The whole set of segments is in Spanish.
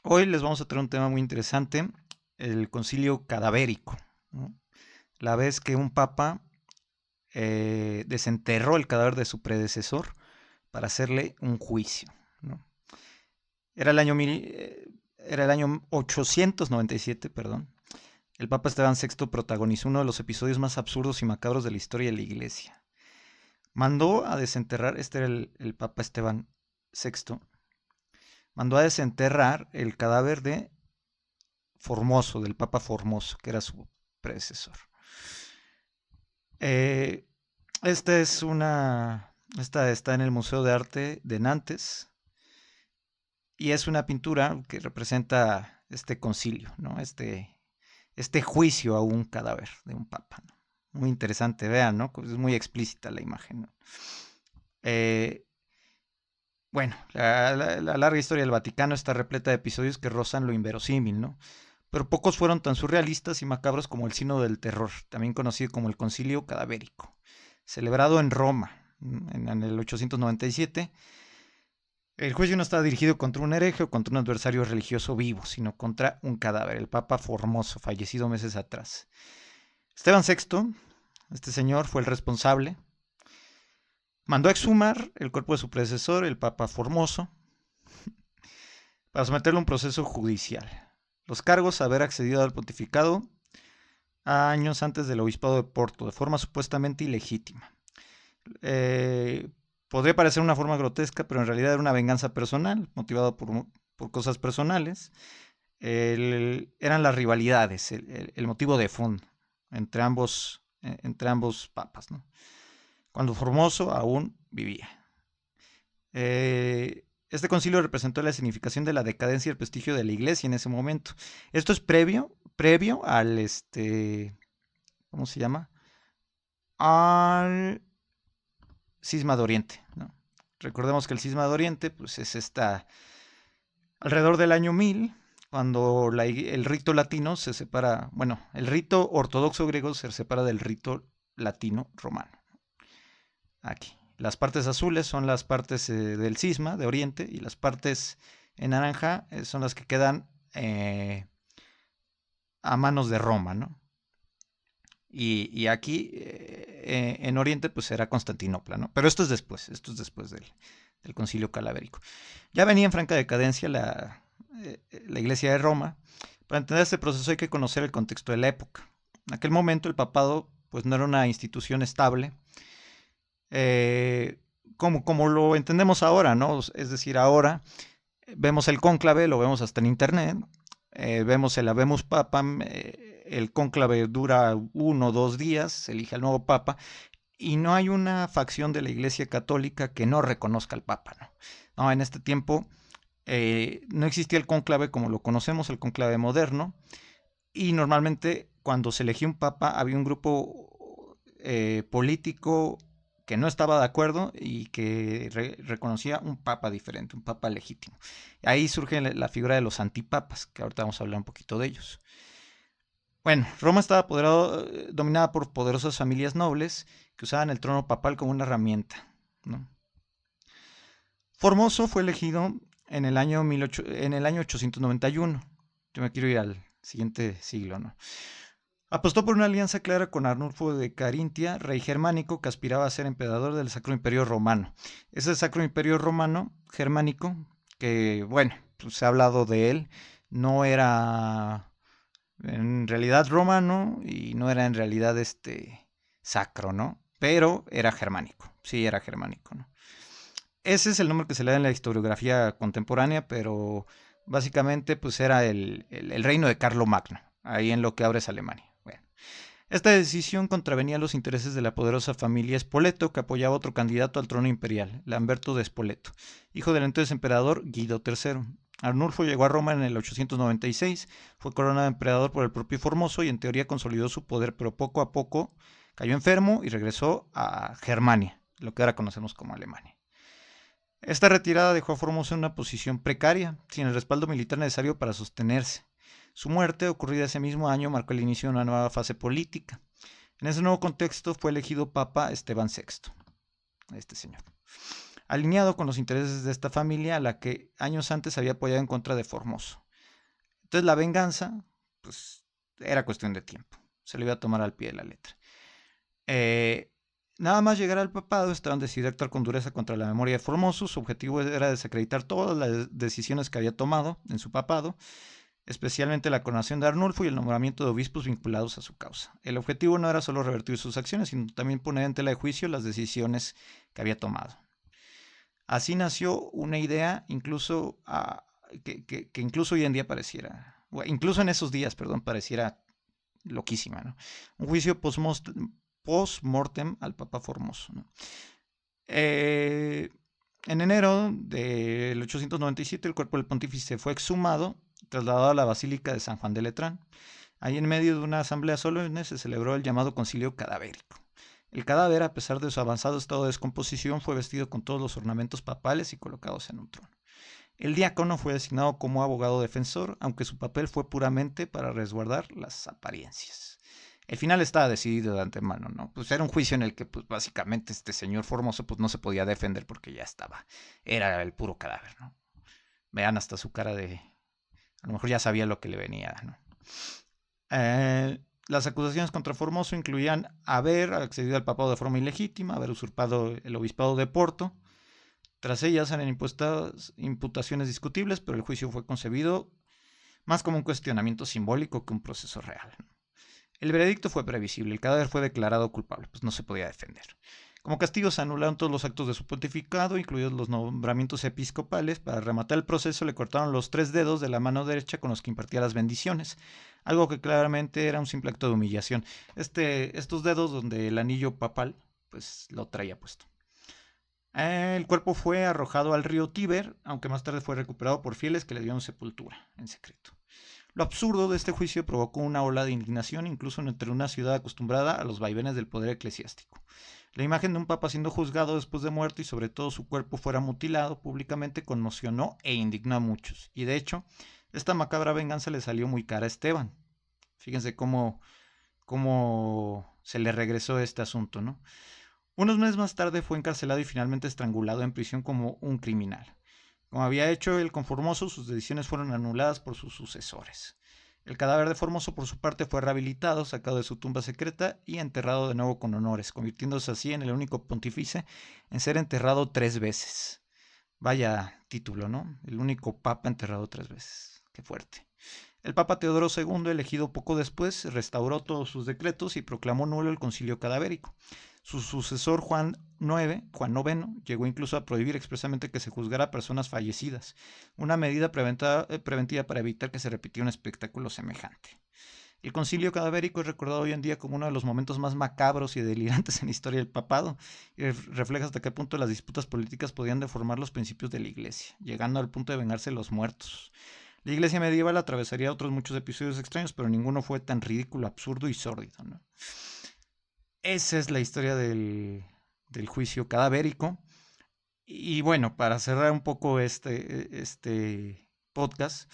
Hoy les vamos a traer un tema muy interesante, el concilio cadavérico, ¿no? La vez que un papa desenterró el cadáver de su predecesor para hacerle un juicio, ¿no? Era el año, era el año 897, perdón. El Papa Esteban VI protagonizó uno de los episodios más absurdos y macabros de la historia de la Iglesia. Mandó a desenterrar, este era el Papa Esteban VI, mandó a desenterrar el cadáver de Formoso, del Papa Formoso, que era su predecesor. Eh, esta es esta está en el Museo de Arte de Nantes y es una pintura que representa este concilio, ¿no? Este juicio a un cadáver de un papa, ¿no? Muy interesante, vean, ¿no? Es muy explícita la imagen, ¿no? Eh, bueno, la larga historia del Vaticano está repleta de episodios que rozan lo inverosímil, ¿no? Pero pocos fueron tan surrealistas y macabros como el Sínodo del Terror, también conocido como el Concilio Cadavérico, celebrado en Roma en el 897. El juicio no estaba dirigido contra un hereje o contra un adversario religioso vivo, sino contra un cadáver, el Papa Formoso, fallecido meses atrás. Esteban VI, este señor, fue el responsable. Mandó a exhumar el cuerpo de su predecesor, el Papa Formoso, para someterlo a un proceso judicial. Los cargos: haber accedido al pontificado años antes del obispado de Porto, de forma supuestamente ilegítima. Podría parecer una forma grotesca, pero en realidad era una venganza personal, motivada por cosas personales. Eran las rivalidades, el motivo de fondo entre ambos papas, ¿no? Cuando Formoso aún vivía. Este concilio representó la significación de la decadencia y el prestigio de la iglesia en ese momento. Esto es previo al ¿cómo se llama? Al cisma de Oriente, ¿no? Recordemos que el cisma de Oriente, pues es alrededor del año 1000, cuando el rito latino se separa, bueno, el rito ortodoxo griego se separa del rito latino romano. Aquí. Las partes azules son las partes del cisma de Oriente y las partes en naranja son las que quedan a manos de Roma, ¿no? Y aquí en Oriente pues era Constantinopla, ¿no? Pero esto es después del concilio calavérico. Ya venía en franca decadencia la iglesia de Roma. Para entender este proceso hay que conocer el contexto de la época. En aquel momento el papado pues no era una institución estable, como lo entendemos ahora, ¿no? Es decir, ahora vemos el cónclave, lo vemos hasta en internet, vemos el Habemus Papam, el cónclave dura 1 o 2 días, se elige al nuevo papa, y no hay una facción de la Iglesia Católica que no reconozca al papa, ¿no? No, en este tiempo no existía el cónclave como lo conocemos, el cónclave moderno, y normalmente cuando se elegía un papa había un grupo político que no estaba de acuerdo y que reconocía un papa diferente, un papa legítimo. Ahí surge la figura de los antipapas, que ahorita vamos a hablar un poquito de ellos. Bueno, Roma estaba dominada por poderosas familias nobles que usaban el trono papal como una herramienta, ¿no? Formoso fue elegido en el año 891. Yo me quiero ir al siguiente siglo, ¿no? Apostó por una alianza clara con Arnulfo de Carintia, rey germánico que aspiraba a ser emperador del Sacro Imperio Romano. Ese Sacro Imperio Romano germánico, que bueno, pues se ha hablado de él, no era en realidad romano y no era en realidad sacro, ¿no? Pero era germánico, sí era germánico, ¿no? Ese es el nombre que se le da en la historiografía contemporánea, pero básicamente pues era el reino de Carlomagno, ahí en lo que ahora es Alemania. Bueno, esta decisión contravenía los intereses de la poderosa familia Spoleto, que apoyaba a otro candidato al trono imperial, Lamberto de Spoleto, hijo del entonces emperador Guido III. Arnulfo llegó a Roma en el 896, fue coronado emperador por el propio Formoso y en teoría consolidó su poder, pero poco a poco cayó enfermo y regresó a Germania, lo que ahora conocemos como Alemania. Esta retirada dejó a Formoso en una posición precaria, sin el respaldo militar necesario para sostenerse. Su muerte, ocurrida ese mismo año, marcó el inicio de una nueva fase política. En ese nuevo contexto fue elegido Papa Esteban VI, este señor, alineado con los intereses de esta familia a la que años antes había apoyado en contra de Formoso. Entonces la venganza, pues era cuestión de tiempo, se lo iba a tomar al pie de la letra. Eh, Nada más llegar al papado, estaban decididos a actuar con dureza contra la memoria de Formoso. Su objetivo era desacreditar todas las decisiones que había tomado en su papado, especialmente la coronación de Arnulfo y el nombramiento de obispos vinculados a su causa. El objetivo no era solo revertir sus acciones, sino también poner en tela de juicio las decisiones que había tomado. Así nació una idea incluso que incluso hoy en día pareciera, incluso en esos días, perdón, pareciera loquísima, ¿no? Un juicio post-mortem al Papa Formoso, ¿no? En enero del 897 el cuerpo del pontífice fue exhumado, trasladado a la Basílica de San Juan de Letrán. Ahí en medio de una asamblea solemne se celebró el llamado concilio cadavérico. El cadáver, a pesar de su avanzado estado de descomposición, fue vestido con todos los ornamentos papales y colocados en un trono. El diácono fue designado como abogado defensor, aunque su papel fue puramente para resguardar las apariencias. El final estaba decidido de antemano, ¿no? Pues era un juicio en el que, pues básicamente este señor Formoso, pues no se podía defender porque ya estaba, era el puro cadáver, ¿no? Vean hasta su cara de, a lo mejor ya sabía lo que le venía, ¿no? Las acusaciones contra Formoso incluían haber accedido al papado de forma ilegítima, haber usurpado el obispado de Porto. Tras ellas eran impuestas imputaciones discutibles, pero el juicio fue concebido más como un cuestionamiento simbólico que un proceso real, ¿no? El veredicto fue previsible, el cadáver fue declarado culpable, pues no se podía defender. Como castigo se anularon todos los actos de su pontificado, incluidos los nombramientos episcopales. Para rematar el proceso le cortaron los 3 dedos de la mano derecha con los que impartía las bendiciones, algo que claramente era un simple acto de humillación. Estos dedos donde el anillo papal pues lo traía puesto. El cuerpo fue arrojado al río Tíber, aunque más tarde fue recuperado por fieles que le dieron sepultura en secreto. Lo absurdo de este juicio provocó una ola de indignación incluso entre una ciudad acostumbrada a los vaivenes del poder eclesiástico. La imagen de un papa siendo juzgado después de muerto y sobre todo su cuerpo fuera mutilado públicamente conmocionó e indignó a muchos. Y de hecho, esta macabra venganza le salió muy cara a Esteban. Fíjense cómo se le regresó este asunto, ¿no? Unos meses más tarde fue encarcelado y finalmente estrangulado en prisión como un criminal. Como había hecho el con Formoso, sus decisiones fueron anuladas por sus sucesores. El cadáver de Formoso, por su parte, fue rehabilitado, sacado de su tumba secreta y enterrado de nuevo con honores, convirtiéndose así en el único pontífice en ser enterrado 3 veces. Vaya título, ¿no? El único papa enterrado 3 veces. Qué fuerte. El Papa Teodoro II, elegido poco después, restauró todos sus decretos y proclamó nulo el concilio cadavérico. Su sucesor Juan IX llegó incluso a prohibir expresamente que se juzgara a personas fallecidas, una medida preventiva para evitar que se repitiera un espectáculo semejante. El concilio cadavérico es recordado hoy en día como uno de los momentos más macabros y delirantes en la historia del papado, y refleja hasta qué punto las disputas políticas podían deformar los principios de la Iglesia, llegando al punto de vengarse de los muertos. La Iglesia medieval atravesaría otros muchos episodios extraños, pero ninguno fue tan ridículo, absurdo y sórdido, ¿no? Esa es la historia del juicio cadavérico. Y bueno, para cerrar un poco este podcast,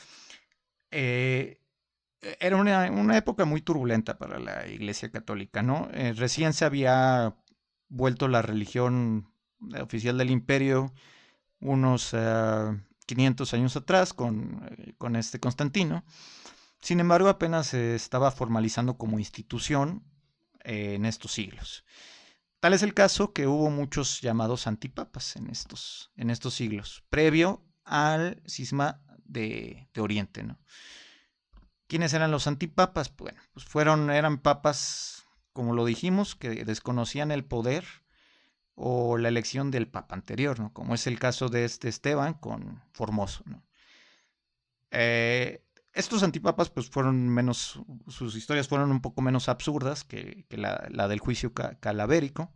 era una época muy turbulenta para la Iglesia Católica, ¿no? Recién se había vuelto la religión oficial del imperio unos 500 años atrás con este Constantino. Sin embargo, apenas se estaba formalizando como institución en estos siglos. Tal es el caso que hubo muchos llamados antipapas en estos siglos, previo al cisma de Oriente, ¿no? ¿Quiénes eran los antipapas? Bueno, pues eran papas, como lo dijimos, que desconocían el poder o la elección del papa anterior, ¿no? Como es el caso de este Esteban con Formoso, ¿no? Estos antipapas pues sus historias fueron un poco menos absurdas que la del juicio calavérico.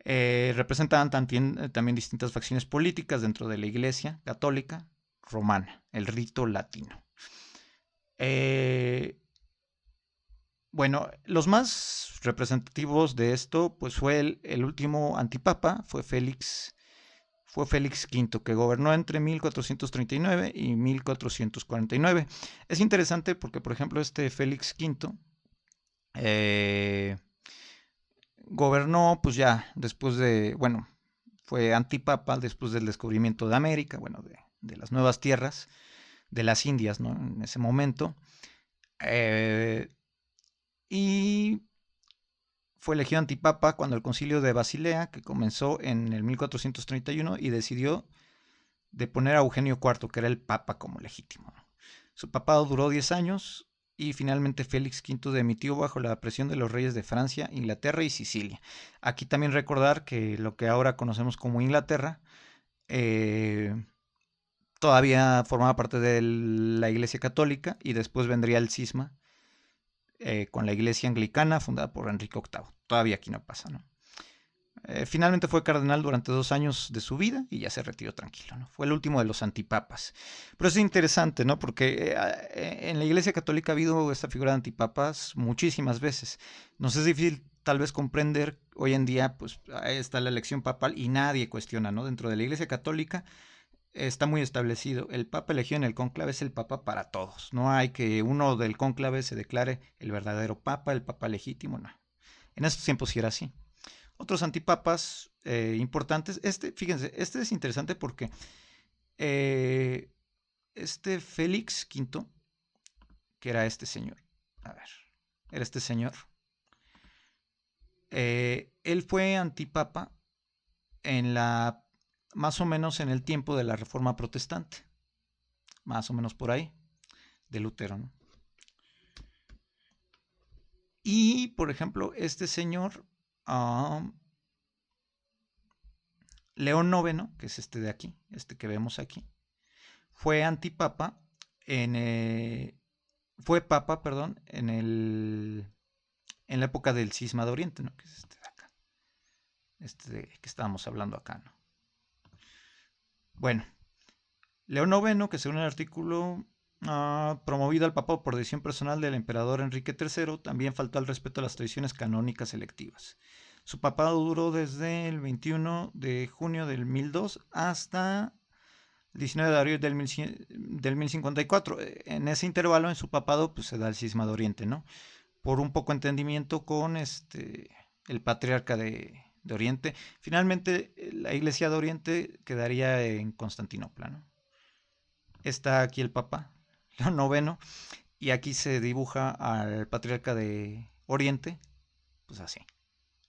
Representaban también distintas facciones políticas dentro de la Iglesia católica romana, el rito latino. Bueno, los más representativos de esto pues fue el último antipapa, fue Félix V, que gobernó entre 1439 y 1449. Es interesante porque, por ejemplo, este Félix V gobernó, pues ya después fue antipapa después del descubrimiento de América, de las nuevas tierras, de las Indias, ¿no? En ese momento. Y fue elegido antipapa cuando el concilio de Basilea, que comenzó en el 1431, y decidió de poner a Eugenio IV, que era el papa, como legítimo, ¿no? Su papado duró 10 años y finalmente Félix V dimitió bajo la presión de los reyes de Francia, Inglaterra y Sicilia. Aquí también recordar que lo que ahora conocemos como Inglaterra todavía formaba parte de la Iglesia Católica, y después vendría el cisma con la Iglesia Anglicana fundada por Enrique VIII. Todavía aquí no pasa, ¿no? Finalmente fue cardenal durante 2 años de su vida y ya se retiró tranquilo, ¿no? Fue el último de los antipapas. Pero es interesante, ¿no? Porque en la Iglesia Católica ha habido esta figura de antipapas muchísimas veces. Nos es difícil tal vez comprender hoy en día, pues ahí está la elección papal y nadie cuestiona, ¿no? Dentro de la Iglesia Católica está muy establecido. El papa elegido en el cónclave es el papa para todos. No hay que uno del cónclave se declare el verdadero papa, el papa legítimo, no. En estos tiempos sí era así. Otros antipapas importantes. Fíjense, este es interesante porque este Félix V, que era este señor, era este señor, él fue antipapa más o menos en el tiempo de la Reforma Protestante, más o menos por ahí, de Lutero, ¿no? Y, por ejemplo, este señor, León IX, que es este de aquí, este que vemos aquí, fue antipapa fue papa, perdón, en la época del cisma de Oriente, ¿no? Que es este de acá, que estábamos hablando acá, ¿no? Bueno, León IX, que según el artículo promovido al papado por decisión personal del emperador Enrique III, también faltó al respeto a las tradiciones canónicas selectivas. Su papado duró desde el 21 de junio del 1002 hasta el 19 de abril del 1054. En ese intervalo, en su papado, pues se da el cisma de Oriente, ¿no? Por un poco entendimiento con el patriarca de Oriente. Finalmente, la iglesia de Oriente quedaría en Constantinopla, ¿no? Está aquí el Papa, León IX, y aquí se dibuja al patriarca de Oriente, pues así,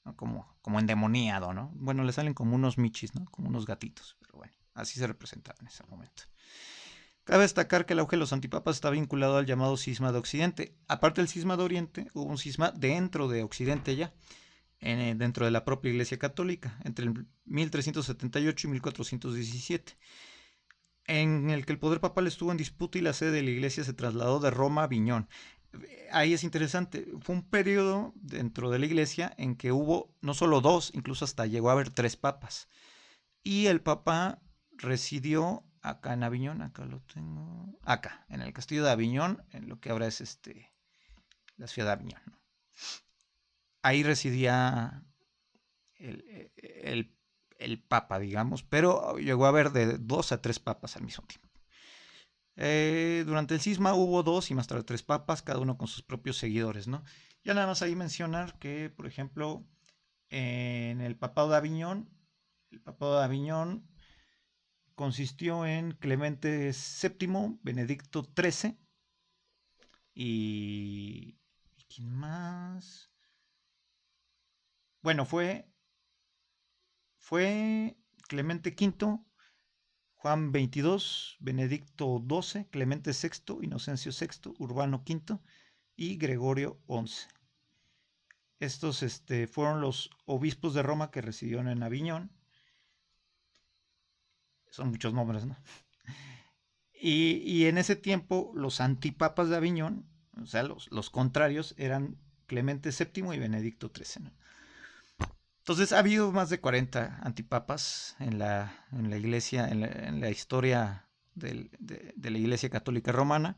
¿no? Como endemoniado, ¿no? Bueno, le salen como unos michis, ¿no? Como unos gatitos, pero bueno, así se representaba en ese momento. Cabe destacar que el auge de los antipapas está vinculado al llamado cisma de Occidente. Aparte del cisma de Oriente, hubo un cisma dentro de Occidente ya, dentro de la propia Iglesia Católica, entre el 1378 y 1417, en el que el poder papal estuvo en disputa y la sede de la Iglesia se trasladó de Roma a Aviñón. Ahí es interesante, fue un periodo dentro de la Iglesia en que hubo no solo 2, incluso hasta llegó a haber 3 papas. Y el papa residió acá en Aviñón, acá lo tengo, acá, en el castillo de Aviñón, en lo que ahora es la ciudad de Aviñón, ¿no? Ahí residía el papa, digamos, pero llegó a haber de 2 a 3 papas al mismo tiempo. Durante el cisma hubo 2 y más tarde 3 papas, cada uno con sus propios seguidores, ¿no? Ya nada más ahí mencionar que, por ejemplo, en el papado de Aviñón, consistió en Clemente VII, Benedicto XIII y ¿quién más? Bueno, fue Clemente V, Juan XXII, Benedicto XII, Clemente VI, Inocencio VI, Urbano V y Gregorio XI. Estos fueron los obispos de Roma que residieron en Aviñón. Son muchos nombres, ¿no? Y en ese tiempo los antipapas de Aviñón, o sea, los contrarios, eran Clemente VII y Benedicto XIII, ¿no? Entonces ha habido más de 40 antipapas en la iglesia, en la historia de la Iglesia Católica Romana.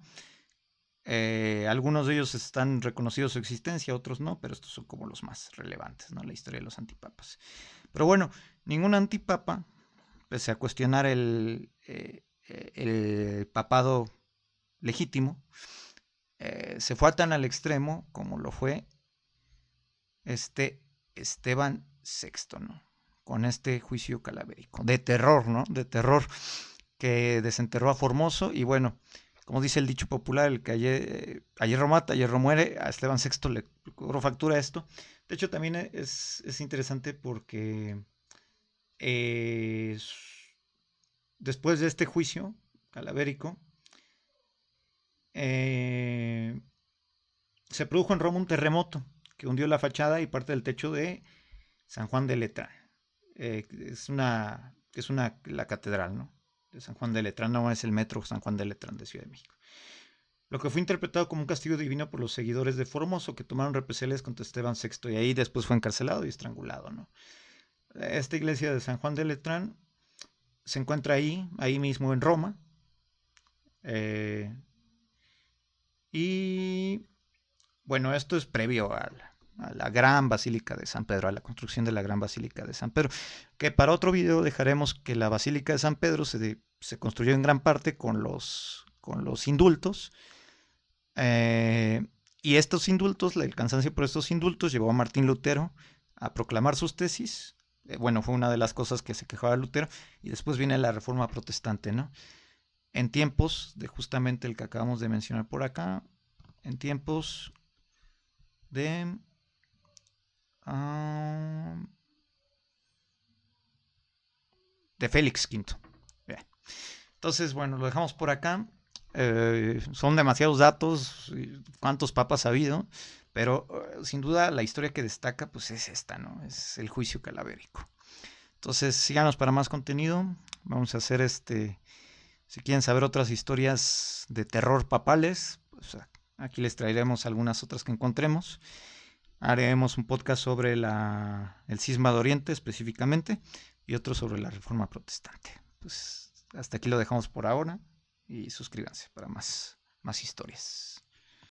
Algunos de ellos están reconocidos su existencia, otros no, pero estos son como los más relevantes, ¿no? La historia de los antipapas. Pero bueno, ningún antipapa, pese a cuestionar el papado legítimo, se fue tan al extremo como lo fue Esteban VI, ¿no? Con este juicio calavérico, de terror, ¿no? De terror, que desenterró a Formoso. Y bueno, Como dice el dicho popular, el que ayer mata, ayer muere, a Esteban VI le cobró factura esto. De hecho, también es interesante porque eh, después de este juicio calavérico, se produjo en Roma un terremoto que hundió la fachada y parte del techo de San Juan de Letrán. La catedral, ¿no? De San Juan de Letrán, no es el metro San Juan de Letrán de Ciudad de México. Lo que fue interpretado como un castigo divino por los seguidores de Formoso que tomaron represalias contra Esteban VI y ahí después fue encarcelado y estrangulado, ¿no? Esta iglesia de San Juan de Letrán se encuentra ahí mismo en Roma. Y bueno, esto es previo a la gran Basílica de San Pedro, a la construcción de la gran Basílica de San Pedro, que para otro video dejaremos que la Basílica de San Pedro se construyó en gran parte con los indultos, y estos indultos, el cansancio por estos indultos llevó a Martín Lutero a proclamar sus tesis. Bueno, fue una de las cosas que se quejaba Lutero, y después viene la Reforma Protestante, ¿no? En tiempos de justamente el que acabamos de mencionar por acá, en tiempos de Félix V. Bien. Entonces, bueno, lo dejamos por acá. Son demasiados datos, cuántos papas ha habido, pero sin duda la historia que destaca pues es esta, ¿no? Es el juicio calavérico. Entonces, síganos para más contenido. Vamos a hacer si quieren saber otras historias de terror papales, pues aquí les traeremos algunas otras que encontremos. Haremos un podcast sobre el cisma de Oriente específicamente y otro sobre la Reforma Protestante. Pues hasta aquí lo dejamos por ahora y suscríbanse para más historias.